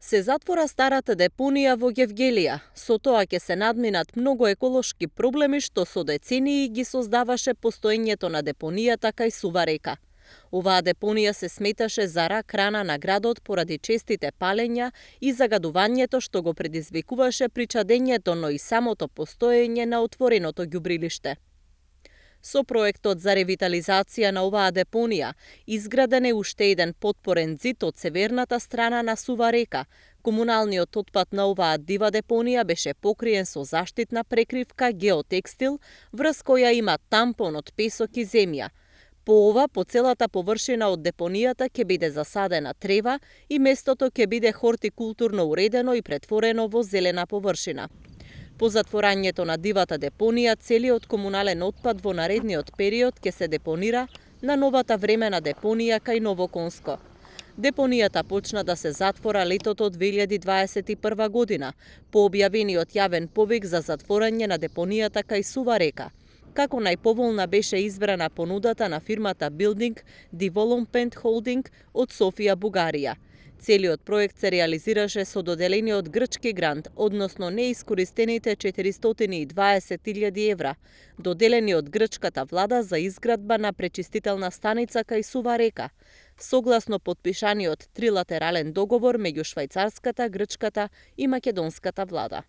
Се затвора старата депонија во Гевгелија. Со тоа ќе се надминат многу еколошки проблеми што со децении ги создаваше постоењето на депонијата кај Сува река. Оваа депонија се сметаше за рак рана на градот поради честите палења и загадувањето што го предизвикуваше причадењето, но и самото постоење на отвореното ѓубрилиште. Со проектот за ревитализација на оваа депонија, изграден е уште еден потпорен ѕид од северната страна на Сува река. Комуналниот отпад на оваа дива депонија беше покриен со заштитна прекривка геотекстил, врз која има тампон од песок и земја. По ова, по целата површина од депонијата ќе биде засадена трева и местото ќе биде хортикултурно уредено и претворено во зелена површина. По затворањето на дивата депонија, целиот комунален отпад во наредниот период ќе се депонира на новата времена депонија кај Новоконско. Депонијата почна да се затвора летото 2021 година, по објавениот јавен повик за затворање на депонијата кај Сува река. Како најповолна беше избрана понудата на фирмата Building Development Holding од Софија, Бугарија. Целиот проект се реализираше со доделениот грчки грант, односно неискористените 420.000 евра, доделени од грчката влада за изградба на пречистителна станица кај Сува река, согласно потпишаниот трилатерален договор меѓу швајцарската, грчката и македонската влада.